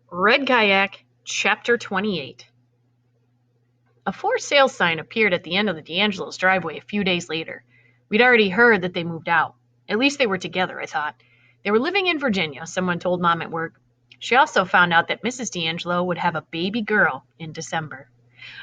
Red Kayak, Chapter 28. A for sale sign appeared at the end of the D'Angelo's driveway a few days later. We'd already heard that they moved out. At least they were together, I thought. They were living in Virginia, someone told Mom at work. She also found out that Mrs. D'Angelo would have a baby girl in December.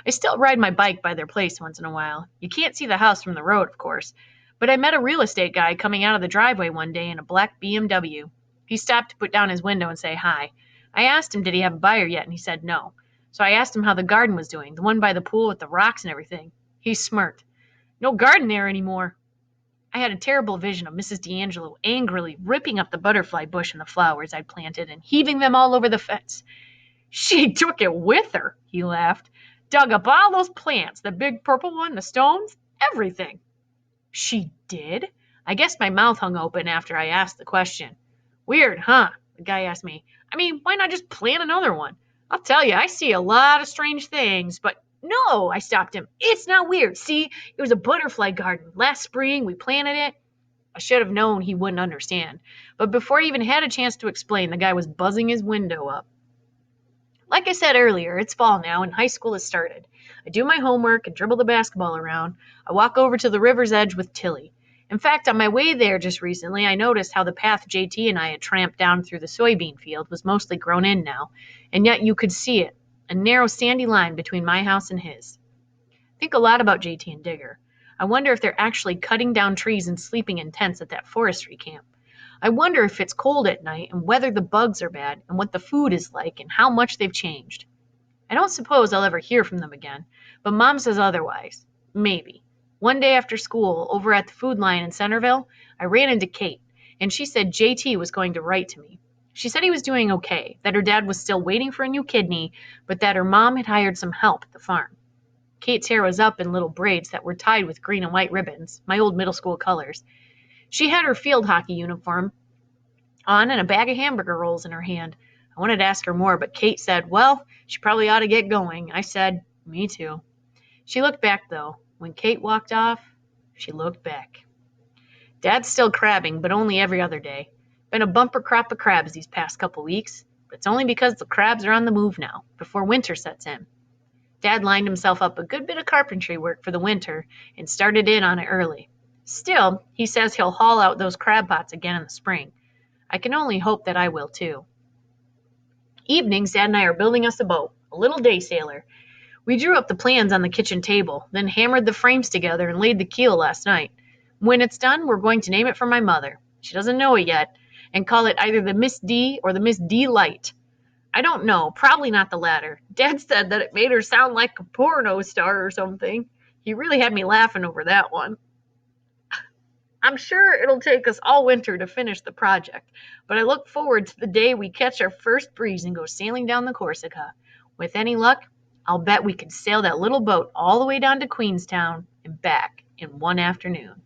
I still ride my bike by their place once in a while. You can't see the house from the road, of course. But I met a real estate guy coming out of the driveway one day in a black BMW. He stopped to put down his window and say hi. I asked him did he have a buyer yet, and he said no. So I asked him how the garden was doing, the one by the pool with the rocks and everything. He smirked. No garden there anymore. I had a terrible vision of Mrs. D'Angelo angrily ripping up the butterfly bush and the flowers I'd planted and heaving them all over the fence. She took it with her, he laughed. Dug up all those plants, the big purple one, the stones, everything. She did? I guess my mouth hung open after I asked the question. Weird, huh? The guy asked me. I mean, why not just plant another one? I'll tell you, I see a lot of strange things, but no, I stopped him. It's not weird. See, it was a butterfly garden. Last spring, we planted it. I should have known he wouldn't understand. But before I even had a chance to explain, the guy was buzzing his window up. Like I said earlier, it's fall now and high school has started. I do my homework and dribble the basketball around. I walk over to the river's edge with Tilly. In fact, on my way there just recently, I noticed how the path JT and I had tramped down through the soybean field was mostly grown in now, and yet you could see it, a narrow sandy line between my house and his. I think a lot about JT and Digger. I wonder if they're actually cutting down trees and sleeping in tents at that forestry camp. I wonder if it's cold at night and whether the bugs are bad and what the food is like and how much they've changed. I don't suppose I'll ever hear from them again, but Mom says otherwise. Maybe. One day after school, over at the food line in Centerville, I ran into Kate, and she said JT was going to write to me. She said he was doing okay, that her dad was still waiting for a new kidney, but that her mom had hired some help at the farm. Kate's hair was up in little braids that were tied with green and white ribbons, my old middle school colors. She had her field hockey uniform on and a bag of hamburger rolls in her hand. I wanted to ask her more, but Kate said, well, she probably ought to get going. I said, me too. She looked back, though. When Kate walked off, she looked back. Dad's still crabbing, but only every other day. Been a bumper crop of crabs these past couple weeks, but it's only because the crabs are on the move now, before winter sets in. Dad lined himself up a good bit of carpentry work for the winter and started in on it early. Still, he says he'll haul out those crab pots again in the spring. I can only hope that I will too. Evenings, Dad and I are building us a boat, a little day sailor. We drew up the plans on the kitchen table, then hammered the frames together and laid the keel last night. When it's done, we're going to name it for my mother. She doesn't know it yet, and call it either the Miss D or the Miss D Light. I don't know, probably not the latter. Dad said that it made her sound like a porno star or something. He really had me laughing over that one. I'm sure it'll take us all winter to finish the project, but I look forward to the day we catch our first breeze and go sailing down the Corsica. With any luck, I'll bet we could sail that little boat all the way down to Queenstown and back in one afternoon.